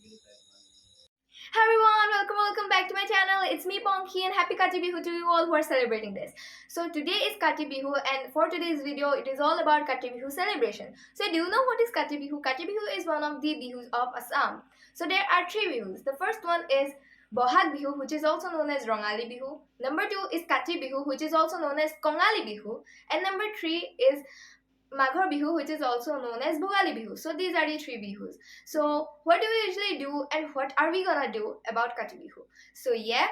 Hi everyone, welcome back to my channel. It's me Ponky and happy Kati Bihu to you all who are celebrating this. So today is Kati Bihu and for today's video it is all about Kati Bihu celebration. So do you know what is Kati Bihu? Kati Bihu is one of the Bihus of Assam. So there are three Bihus. The first one is Bohag Bihu, which is also known as Rongali Bihu. Number two is Kati Bihu, which is also known as Kongali Bihu. And number three is Maghar Bihu, which is also known as Bhugali Bihu. So these are the three Bihus. So what do we usually do and what are we gonna do about Kati Bihu? So yeah,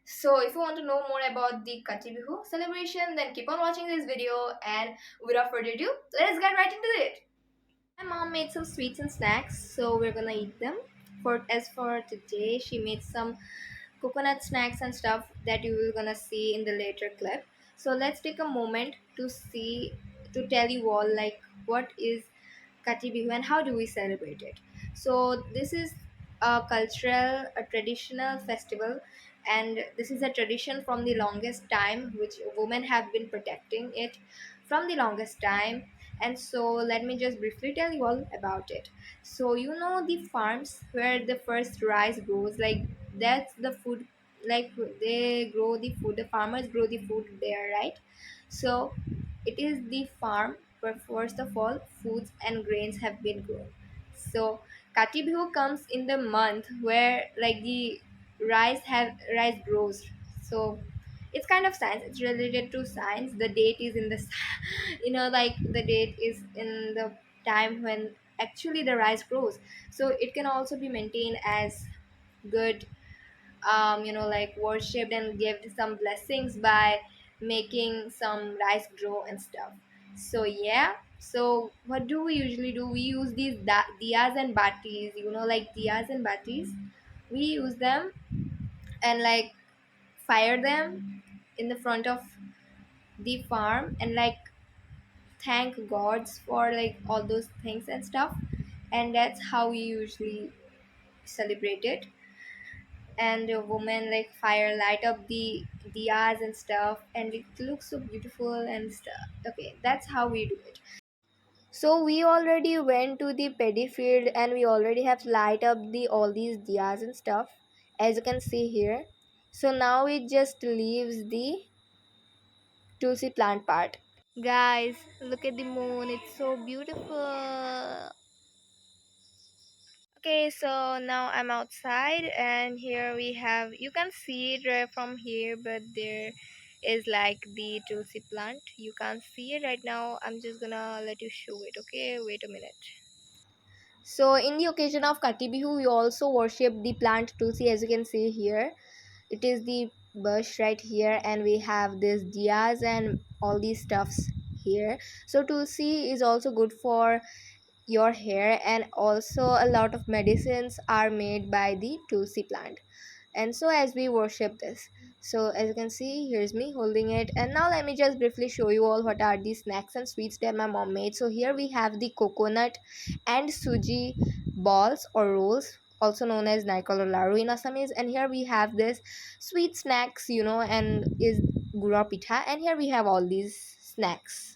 so if you want to know more about the Kati Bihu celebration, then keep on watching this video and without further ado, let's get right into it. My mom made some sweets and snacks, so we're gonna eat them. For today, she made some coconut snacks and stuff that you will gonna see in the later clip. So let's take a moment to tell you all like what is Kati Bihu and how do we celebrate it. So this is a traditional festival, and this is a tradition from the longest time, which women have been protecting it from the longest time. And so let me just briefly tell you all about it. So you know the farms where the first rice grows, like that's the food, like they grow the food, the farmers grow the food there, right? So it is the farm where first of all foods and grains have been grown. So Kati Bihu comes in the month where like the rice grows. So it's kind of science. It's related to science. The date is in the like the date is in the time when actually the rice grows. So it can also be maintained as good, like worshipped and give some blessings by making some rice grow and stuff. So yeah, so what do we usually do? We use these diyas and batis, like diyas and batis. We use them and like fire them in the front of the farm and like thank gods for like all those things and stuff. And that's how we usually celebrate it. And a woman like fire light up the diyas and stuff, and it looks so beautiful and stuff. Okay, that's how we do it. So we already went to the paddy field and we already have light up the all these diyas and stuff, as you can see here. So now it just leaves the tulsi plant part. Guys, look at the moon, it's so beautiful. Okay, so now I'm outside and here we have, you can see it right from here, but there is like the tulsi plant. You can't see it right now. I'm just gonna let you show it. Okay, wait a minute. So in the occasion of Kati Bihu, we also worship the plant tulsi, as you can see here. It is the bush right here and we have this diyas and all these stuffs here. So tulsi is also good for your hair, and also a lot of medicines are made by the tulsi plant. And so as we worship this, so as you can see, here's me holding it. And now let me just briefly show you all what are these snacks and sweets that my mom made. So here we have the coconut and suji balls or rolls, also known as naikol or laru in Assamese. And here we have this sweet snacks, and is gura pitha. And here we have all these snacks.